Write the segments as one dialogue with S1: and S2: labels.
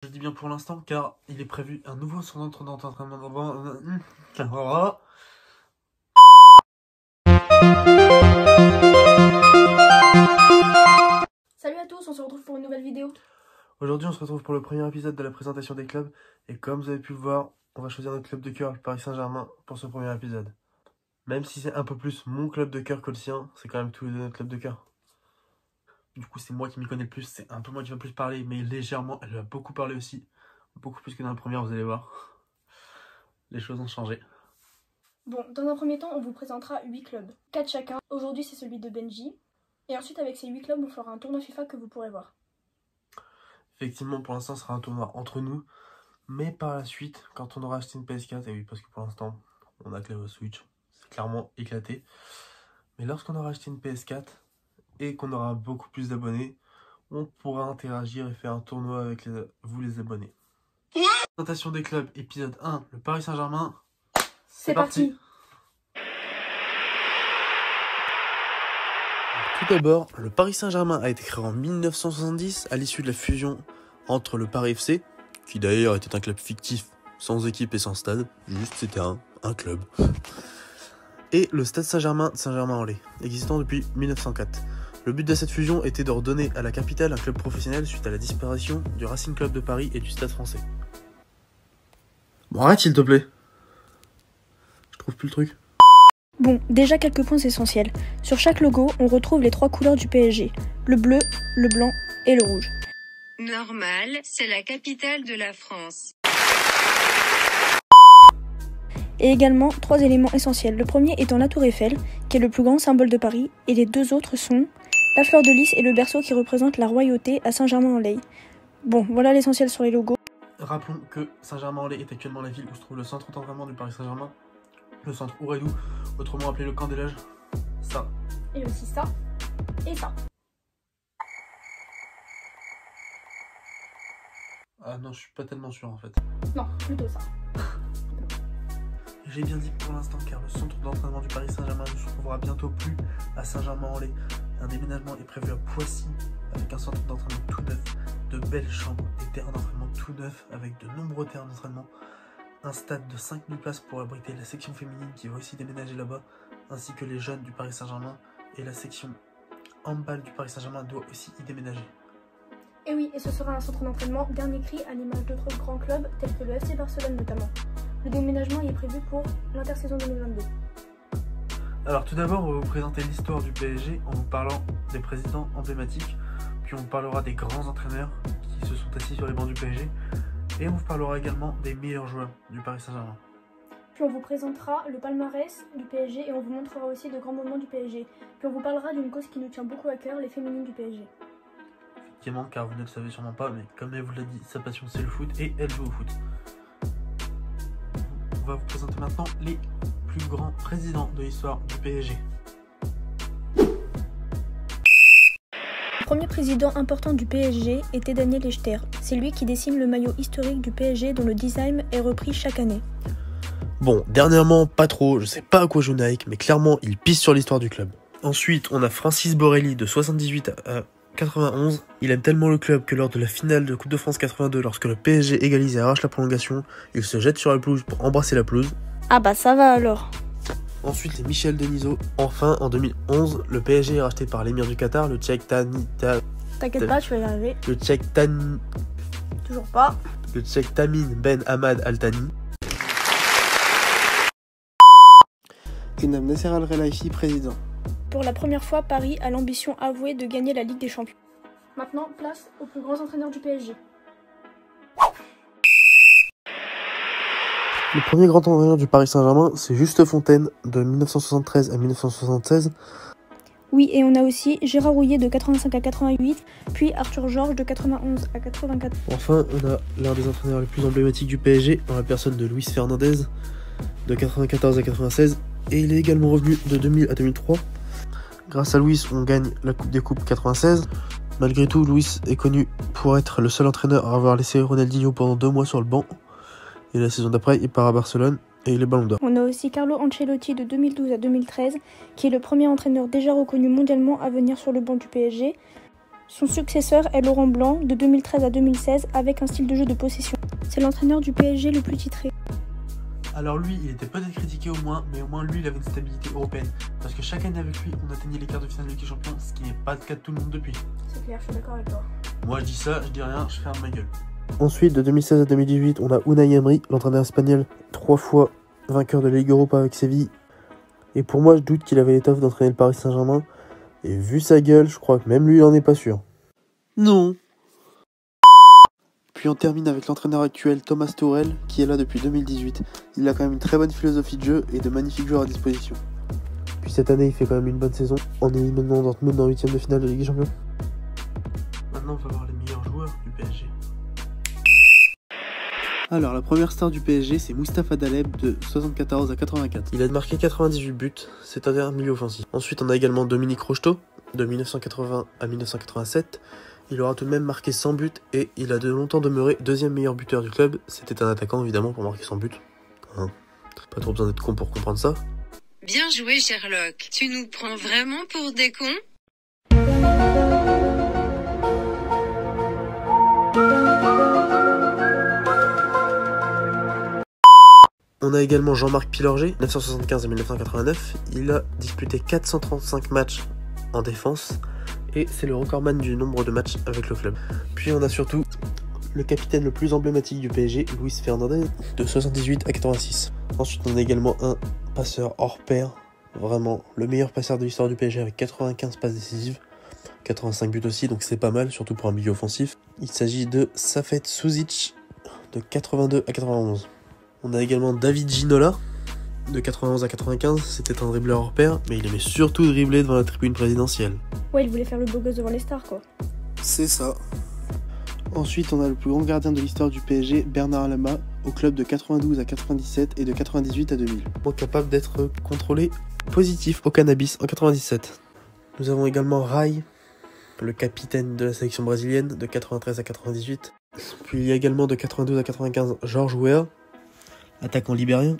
S1: Je dis bien pour l'instant car il est prévu un nouveau centre d'entraînement.
S2: Salut à tous, on se retrouve pour une nouvelle vidéo.
S1: Aujourd'hui on se retrouve pour le premier épisode de la présentation des clubs. Et comme vous avez pu le voir, on va choisir notre club de cœur, le Paris Saint-Germain, pour ce premier épisode. Même si c'est un peu plus mon club de cœur que le sien, c'est quand même tous les deux notre club de cœur. Du coup c'est moi qui m'y connais le plus, c'est un peu moi qui va plus parler, mais légèrement, elle va beaucoup parler aussi. Beaucoup plus que dans la première, vous allez voir. Les choses ont changé.
S2: Bon, dans un premier temps, on vous présentera 8 clubs, 4 chacun. Aujourd'hui, c'est celui de Benji. Et ensuite, avec ces 8 clubs, on fera un tournoi FIFA que vous pourrez voir.
S1: Effectivement, pour l'instant, ce sera un tournoi entre nous. Mais par la suite, quand on aura acheté une PS4, et oui, parce que pour l'instant, on a que la Switch, c'est clairement éclaté. Mais lorsqu'on aura acheté une PS4 et qu'on aura beaucoup plus d'abonnés, on pourra interagir et faire un tournoi avec vous les abonnés. Présentation des clubs, épisode 1, le Paris Saint-Germain.
S2: C'est parti.
S1: Tout d'abord, le Paris Saint-Germain a été créé en 1970 à l'issue de la fusion entre le Paris FC, qui d'ailleurs était un club fictif, sans équipe et sans stade, juste c'était un club, et le Stade Saint-Germain de Saint-Germain-en-Laye, existant depuis 1904. Le but de cette fusion était de redonner à la capitale un club professionnel suite à la disparition du Racing Club de Paris et du Stade Français. Bon, arrête s'il te plaît. Je trouve plus le truc.
S2: Bon, déjà quelques points essentiels. Sur chaque logo, on retrouve les 3 couleurs du PSG. Le bleu, le blanc et le rouge.
S3: Normal, c'est la capitale de la France.
S2: Et également 3 éléments essentiels. Le premier étant la tour Eiffel, qui est le plus grand symbole de Paris, et les 2 autres sont la fleur de lys et le berceau qui représente la royauté à Saint-Germain-en-Laye. Bon, voilà l'essentiel sur les logos.
S1: Rappelons que Saint-Germain-en-Laye est actuellement la ville où se trouve le centre d'entraînement du Paris Saint-Germain, le centre Ouredou, autrement appelé le camp des loges. Ça.
S2: Et aussi ça, et ça.
S1: Ah non, je suis pas tellement sûr en fait.
S2: Non, plutôt ça.
S1: J'ai bien dit pour l'instant car le centre d'entraînement du Paris Saint-Germain ne se trouvera bientôt plus à Saint-Germain-en-Laye. Un déménagement est prévu à Poissy avec un centre d'entraînement tout neuf, de belles chambres, des terrains d'entraînement tout neufs avec de nombreux terrains d'entraînement, un stade de 5000 places pour abriter la section féminine qui va aussi déménager là-bas, ainsi que les jeunes du Paris Saint-Germain, et la section handball du Paris Saint-Germain doit aussi y déménager.
S2: Et oui, et ce sera un centre d'entraînement bien écrit à l'image d'autres grands clubs tels que le FC Barcelone notamment. Le déménagement y est prévu pour l'intersaison 2022.
S1: Alors tout d'abord, on va vous présenter l'histoire du PSG en vous parlant des présidents emblématiques, puis on vous parlera des grands entraîneurs qui se sont assis sur les bancs du PSG, et on vous parlera également des meilleurs joueurs du Paris Saint-Germain.
S2: Puis on vous présentera le palmarès du PSG et on vous montrera aussi de grands moments du PSG. Puis on vous parlera d'une cause qui nous tient beaucoup à cœur, les féminines du PSG.
S1: Effectivement, car vous ne le savez sûrement pas, mais comme elle vous l'a dit, sa passion c'est le foot et elle joue au foot. On va vous présenter maintenant les plus grands présidents de l'histoire du PSG.
S2: Le premier président important du PSG était Daniel Echter. C'est lui qui dessine le maillot historique du PSG dont le design est repris chaque année.
S1: Bon, dernièrement, pas trop, je sais pas à quoi joue Nike, mais clairement, il pisse sur l'histoire du club. Ensuite, on a Francis Borrelli de 78 à 91. Il aime tellement le club que lors de la finale de Coupe de France 82, lorsque le PSG égalise et arrache la prolongation, il se jette sur la pelouse pour embrasser la pelouse.
S2: Ah bah ça va alors.
S1: Ensuite, les Michel Denisot. Enfin, en 2011, le PSG est racheté par l'émir du Qatar, le Tchèque
S2: T'inquiète pas, tu vas y arriver.
S1: Le Tchèque
S2: Toujours pas.
S1: Le Tchèque Tamim Ben Hamad Al Thani. Qui nomme Nasser Al Khelaifi président.
S2: Pour la première fois, Paris a l'ambition avouée de gagner la Ligue des Champions. Maintenant, place aux plus grands entraîneurs du PSG.
S1: Le premier grand entraîneur du Paris Saint-Germain, c'est Juste Fontaine, de 1973 à 1976.
S2: Oui, et on a aussi Gérard Rouillet de 85 à 88, puis Arthur Georges de 91 à 84.
S1: Enfin, on a l'un des entraîneurs les plus emblématiques du PSG, en la personne de Luis Fernandez, de 94 à 96, et il est également revenu de 2000 à 2003. Grâce à Luis, on gagne la Coupe des Coupes 96. Malgré tout, Luis est connu pour être le seul entraîneur à avoir laissé Ronaldinho pendant 2 mois sur le banc. Et la saison d'après, il part à Barcelone et il est Ballon d'Or.
S2: On a aussi Carlo Ancelotti de 2012 à 2013, qui est le premier entraîneur déjà reconnu mondialement à venir sur le banc du PSG. Son successeur est Laurent Blanc, de 2013 à 2016, avec un style de jeu de possession. C'est l'entraîneur du PSG le plus titré.
S1: Alors lui, il était peut-être critiqué au moins, mais au moins lui, il avait une stabilité européenne. Parce que chaque année avec lui, on atteignait les quarts de finale de Ligue des Champions, ce qui n'est pas le cas de tout le monde depuis.
S2: C'est clair, je suis d'accord avec toi.
S1: Moi, je dis ça, je dis rien, je ferme ma gueule.
S4: Ensuite, de 2016 à 2018, on a Unai Emery, l'entraîneur espagnol, 3 fois vainqueur de la Ligue Europa avec Séville. Et pour moi, je doute qu'il avait l'étoffe d'entraîner le Paris Saint-Germain. Et vu sa gueule, je crois que même lui, il en est pas sûr.
S1: Non.
S4: Puis on termine avec l'entraîneur actuel, Thomas Tuchel, qui est là depuis 2018. Il a quand même une très bonne philosophie de jeu et de magnifiques joueurs à disposition. Puis cette année, il fait quand même une bonne saison en éliminant Dortmund en 8ème de finale de Ligue des Champions.
S1: Maintenant, on va voir les meilleurs joueurs du PSG.
S4: Alors, la première star du PSG, c'est Moustapha Daleb de 74 à 84. Il a marqué 98 buts, c'est-à-dire un milieu offensif. Ensuite, on a également Dominique Rocheteau, de 1980 à 1987. Il aura tout de même marqué 100 buts et il a de longtemps demeuré deuxième meilleur buteur du club. C'était un attaquant, évidemment, pour marquer 100 buts. Hein. Pas trop besoin d'être con pour comprendre ça.
S3: Bien joué Sherlock, tu nous prends vraiment pour des cons?
S4: On a également Jean-Marc Pilorget, 1975 à 1989. Il a disputé 435 matchs en défense et c'est le recordman du nombre de matchs avec le club. Puis on a surtout le capitaine le plus emblématique du PSG, Luis Fernandez, de 78 à 86. Ensuite, on a également un passeur hors pair, vraiment le meilleur passeur de l'histoire du PSG avec 95 passes décisives, 85 buts aussi, donc c'est pas mal, surtout pour un milieu offensif. Il s'agit de Safet Suzic, de 82 à 91. On a également David Ginola, de 91 à 95, c'était un dribbleur hors pair, mais il aimait surtout dribbler devant la tribune présidentielle.
S2: Ouais, il voulait faire le beau gosse devant les stars, quoi.
S4: C'est ça. Ensuite, on a le plus grand gardien de l'histoire du PSG, Bernard Lama, au club de 92 à 97 et de 98 à 2000. Capable d'être contrôlé positif au cannabis en 97. Nous avons également Rai, le capitaine de la sélection brésilienne, de 93 à 98. Puis il y a également de 92 à 95 Georges Weah, attaquant libérien.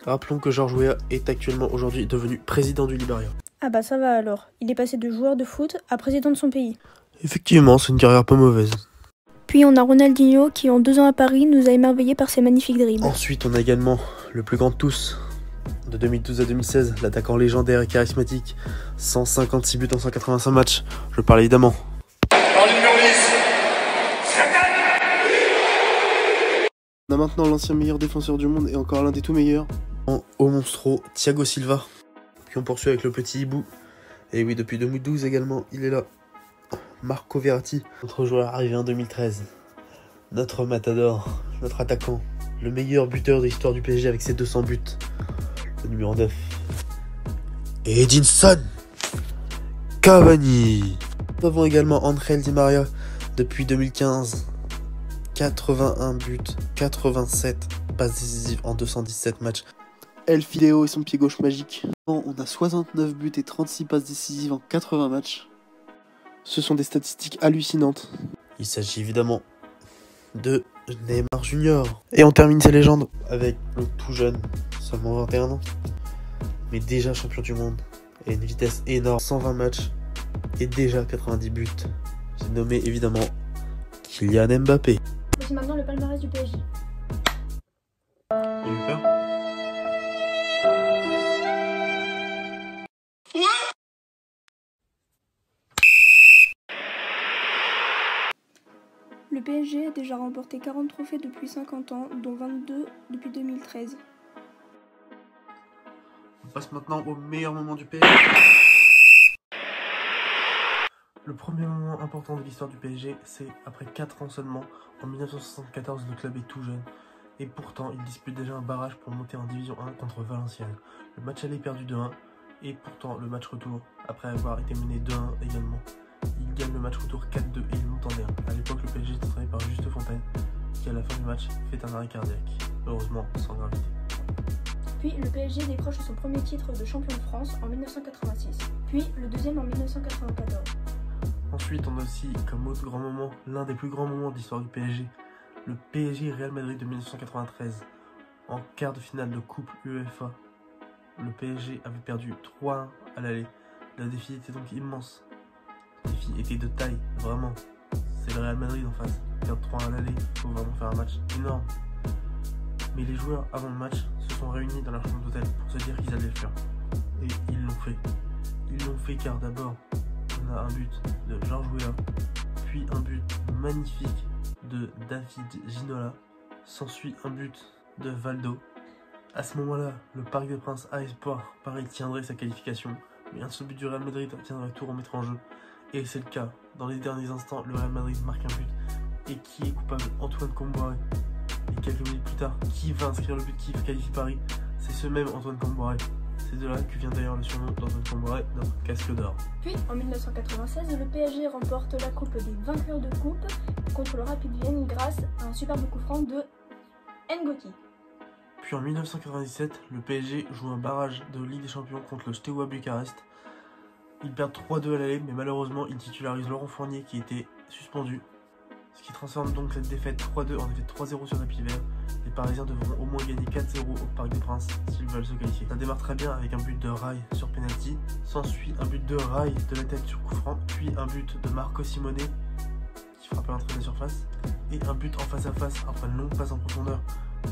S4: Rappelons que Georges Weah est actuellement aujourd'hui devenu président du Libéria.
S2: Ah bah ça va alors, il est passé de joueur de foot à président de son pays.
S4: Effectivement, c'est une carrière pas mauvaise.
S2: Puis on a Ronaldinho qui en 2 ans à Paris nous a émerveillés par ses magnifiques dribbles.
S4: Ensuite, on a également le plus grand de tous, de 2012 à 2016, l'attaquant légendaire et charismatique, 156 buts en 185 matchs. Je parle évidemment. On a maintenant l'ancien meilleur défenseur du monde et encore l'un des tout meilleurs, au monstro, Thiago Silva. Puis on poursuit avec le petit hibou. Et oui, depuis 2012 également, il est là. Marco Verratti, notre joueur arrivé en 2013. Notre matador, notre attaquant, le meilleur buteur de l'histoire du PSG avec ses 200 buts. Le numéro 9. Et Edinson Cavani. Nous avons également Angel Di Maria depuis 2015. 81 buts, 87 passes décisives en 217 matchs. El Fileo et son pied gauche magique. On a 69 buts et 36 passes décisives en 80 matchs. Ce sont des statistiques hallucinantes. Il s'agit évidemment de Neymar Junior. Et on termine ces légendes avec le tout jeune, seulement 21 ans, mais déjà champion du monde et une vitesse énorme, 120 matchs et déjà 90 buts. J'ai nommé évidemment Kylian Mbappé.
S2: Voici maintenant le palmarès du PSG.
S1: J'ai eu peur.
S2: Le PSG a déjà remporté 40 trophées depuis 50 ans, dont 22 depuis 2013.
S1: On passe maintenant au meilleur moment du PSG. Le premier moment important de l'histoire du PSG, c'est après 4 ans seulement. En 1974, le club est tout jeune. Et pourtant, il dispute déjà un barrage pour monter en Division 1 contre Valenciennes. Le match aller est perdu 2-1. Et pourtant, le match retour, après avoir été mené 2-1 également, il gagne le match retour 4-2 et il monte en R1. À l'époque, le PSG était entraîné par Juste Fontaine, qui à la fin du match fait un arrêt cardiaque. Heureusement, sans gravité.
S2: Puis le PSG décroche son premier titre de champion de France en 1986, puis le deuxième en 1994.
S1: Ensuite, on a aussi comme autre grand moment, l'un des plus grands moments de l'histoire du PSG, le PSG Real Madrid de 1993. En quart de finale de Coupe UEFA, le PSG avait perdu 3-1 à l'aller. La défaite était donc immense. défi était de taille, vraiment. C'est le Real Madrid en face. Perdre 3 à l'aller, faut vraiment faire un match énorme. Mais les joueurs, avant le match, se sont réunis dans leur chambre d'hôtel pour se dire qu'ils allaient le faire. Et ils l'ont fait. Ils l'ont fait car d'abord, on a un but de Georges Weah, puis un but magnifique de David Ginola. S'ensuit un but de Valdo. À ce moment-là, le Parc des Princes a espoir, pareil, tiendrait sa qualification. Mais un seul but du Real Madrid viendrait tout remettre en jeu. Et c'est le cas. Dans les derniers instants, le Real Madrid marque un but. Et qui est coupable? Antoine Comboiré. Et quelques minutes plus tard, qui va inscrire le but qui qualifie Paris? C'est ce même Antoine Comboiré. C'est de là que vient d'ailleurs le surnom d'Antoine Comboiré, notre casque d'or.
S2: Puis, en 1996, le PSG remporte la coupe des vainqueurs de coupe contre le Rapid Vienne grâce à un superbe coup franc de Ngoti.
S1: Puis en 1997, le PSG joue un barrage de Ligue des Champions contre le Steaua Bucarest. Ils perdent 3-2 à l'aller, mais malheureusement, ils titularisent Laurent Fournier qui était suspendu. Ce qui transforme donc cette défaite 3-2 en défaite 3-0 sur tapis vert. Les Parisiens devront au moins gagner 4-0 au Parc des Princes s'ils veulent se qualifier. Ça démarre très bien avec un but de Rai sur penalty. S'ensuit un but de Rai de la tête sur coup franc, puis un but de Marco Simone qui frappe à l'entrée de la surface. Et un but en face à face après une longue passe en profondeur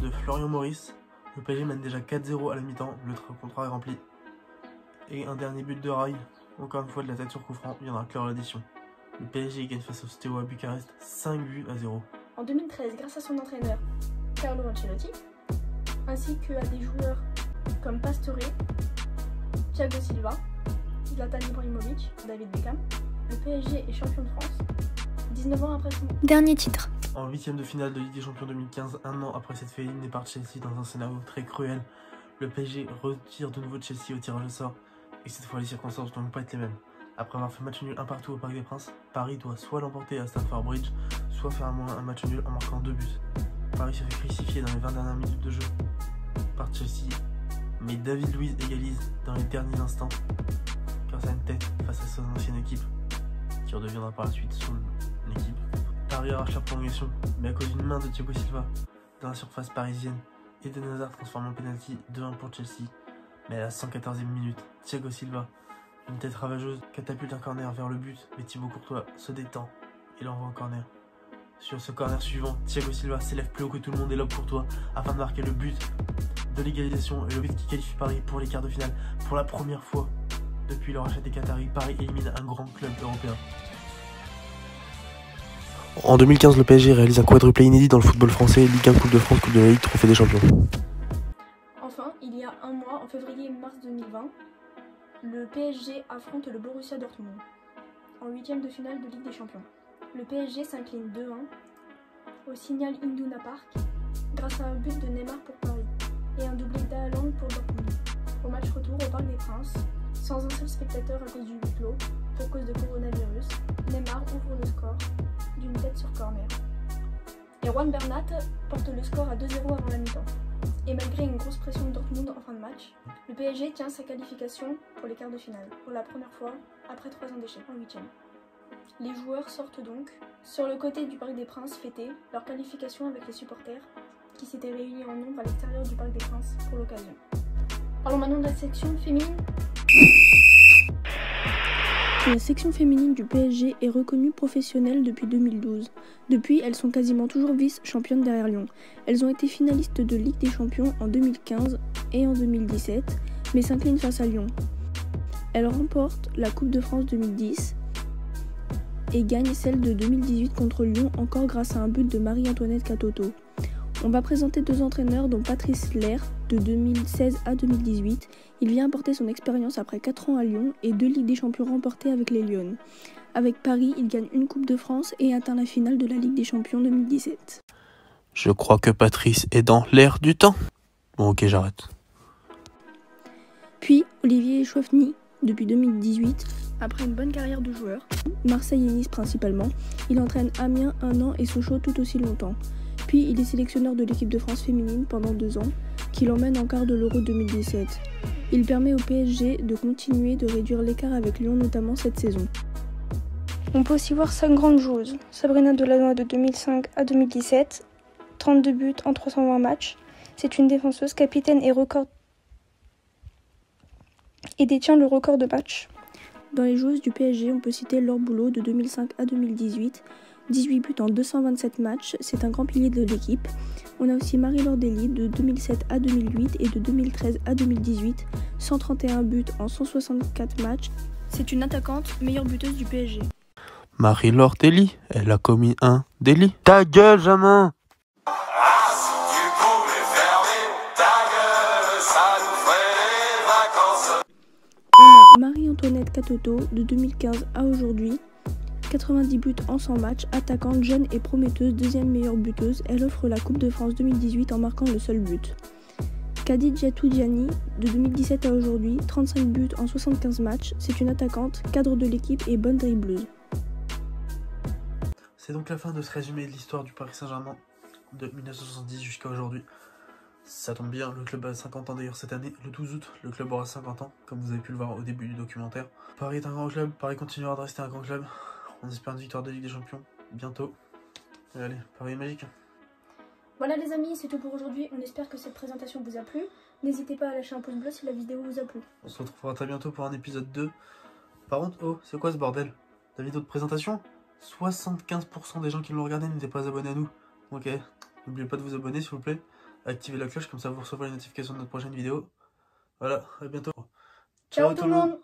S1: de Florian Maurice. Le PSG mène déjà 4-0 à la mi-temps, le contrat est rempli. Et un dernier but de Rai, encore une fois de la tête sur coup franc, viendra clore l'addition. Le PSG gagne face au Steaua Bucarest 5-0.
S2: En 2013, grâce à son entraîneur Carlo Ancelotti, ainsi qu'à des joueurs comme Pastore, Thiago Silva, Zlatan Ibrahimovic, David Beckham, le PSG est champion de France 19 ans après son dernier titre.
S1: En 8e de finale de Ligue des Champions 2015, un an après cette fait éliminer par Chelsea dans un scénario très cruel, le PSG retire de nouveau de Chelsea au tirage au sort, et cette fois les circonstances ne vont pas être les mêmes. Après avoir fait match nul un partout au Parc des Princes, Paris doit soit l'emporter à Stamford Bridge, soit faire un match nul en marquant 2 buts. Paris se fait crucifier dans les 20 dernières minutes de jeu par Chelsea, mais David Luiz égalise dans les derniers instants grâce à une tête face à son ancienne équipe, qui redeviendra par la suite son équipe. Paris arrache la prolongation, mais à cause d'une main de Thiago Silva dans la surface parisienne, Eden Hazard transforme en penalty 2-1 pour Chelsea, mais à la 114e minute, Thiago Silva, une tête ravageuse, catapulte un corner vers le but, mais Thibaut Courtois se détend et l'envoie en corner. Sur ce corner suivant, Thiago Silva s'élève plus haut que tout le monde et lobe Courtois afin de marquer le but de l'égalisation et le but qui qualifie Paris pour les quarts de finale. Pour la première fois depuis le rachat des Qataris, Paris élimine un grand club européen.
S4: En 2015, le PSG réalise un quadruplé inédit dans le football français, Ligue 1, Coupe de France, Coupe de la Ligue, Trophée des Champions.
S2: Enfin, il y a un mois, en février et mars 2020, le PSG affronte le Borussia Dortmund en 8e de finale de Ligue des Champions. Le PSG s'incline 2-1 au Signal Iduna Park grâce à un but de Neymar pour Paris et un doublé d'Haaland pour Dortmund. Au match retour au Parc des Princes, sans un seul spectateur à cause du huis clos pour cause de coronavirus, Neymar ouvre le score d'une tête sur corner. Et Juan Bernat porte le score à 2-0 avant la mi-temps. Et malgré une grosse pression de Dortmund en fin de match, le PSG tient sa qualification pour les quarts de finale, pour la première fois après 3 ans d'échec en 8e. Les joueurs sortent donc, sur le côté du Parc des Princes, fêter leur qualification avec les supporters qui s'étaient réunis en nombre à l'extérieur du Parc des Princes pour l'occasion. Parlons maintenant de la section féminine. La section féminine du PSG est reconnue professionnelle depuis 2012. Depuis, elles sont quasiment toujours vice-championnes derrière Lyon. Elles ont été finalistes de Ligue des Champions en 2015 et en 2017, mais s'inclinent face à Lyon. Elles remportent la Coupe de France 2010 et gagnent celle de 2018 contre Lyon encore grâce à un but de Marie-Antoinette Katoto. On va présenter 2 entraîneurs dont Patrice Lair de 2016 à 2018. Il vient apporter son expérience après 4 ans à Lyon et 2 Ligues des Champions remportées avec les Lyonnes. Avec Paris, il gagne une Coupe de France et atteint la finale de la Ligue des Champions 2017.
S4: Je crois que Patrice est dans l'air du temps. Bon, ok, j'arrête.
S2: Puis Olivier Chouafny, depuis 2018, après une bonne carrière de joueur, Marseille et Nice principalement, il entraîne Amiens 1 an et Sochaux tout aussi longtemps. Puis il est sélectionneur de l'équipe de France féminine pendant 2 ans, qui l'emmène en quart de l'Euro 2017. Il permet au PSG de continuer de réduire l'écart avec Lyon, notamment cette saison. On peut aussi voir 5 grandes joueuses. Sabrina Delannoy de 2005 à 2017, 32 buts en 320 matchs. C'est une défenseuse, capitaine et détient le record de matchs. Dans les joueuses du PSG, on peut citer Laure Boulot de 2005 à 2018, 18 buts en 227 matchs, c'est un grand pilier de l'équipe. On a aussi Marie-Laure Dely de 2007 à 2008 et de 2013 à 2018, 131 buts en 164 matchs. C'est une attaquante, meilleure buteuse du PSG.
S4: Marie-Laure Dely, elle a commis un délit. Ta gueule, Jamin!
S2: On a Marie-Antoinette Catoto de 2015 à aujourd'hui, 90 buts en 100 matchs, attaquante jeune et prometteuse, deuxième meilleure buteuse. Elle offre la Coupe de France 2018 en marquant le seul but. Khadija Toudjani de 2017 à aujourd'hui, 35 buts en 75 matchs. C'est une attaquante, cadre de l'équipe et bonne dribbleuse.
S1: C'est donc la fin de ce résumé de l'histoire du Paris Saint-Germain de 1970 jusqu'à aujourd'hui. Ça tombe bien, le club a 50 ans d'ailleurs cette année. Le 12 août, le club aura 50 ans, comme vous avez pu le voir au début du documentaire. Paris est un grand club, Paris continuera de rester un grand club. On espère une victoire de Ligue des Champions bientôt. Et allez, Paris est magique.
S2: Voilà les amis, c'est tout pour aujourd'hui. On espère que cette présentation vous a plu. N'hésitez pas à lâcher un pouce bleu si la vidéo vous a plu.
S1: On se retrouvera très bientôt pour un épisode 2. Par contre, oh, c'est quoi ce bordel? La vidéo de présentation? 75% des gens qui l'ont regardé n'étaient pas abonnés à nous. Ok, n'oubliez pas de vous abonner s'il vous plaît. Activez la cloche, comme ça vous recevrez les notifications de notre prochaine vidéo. Voilà, à bientôt.
S2: Ciao tout le monde.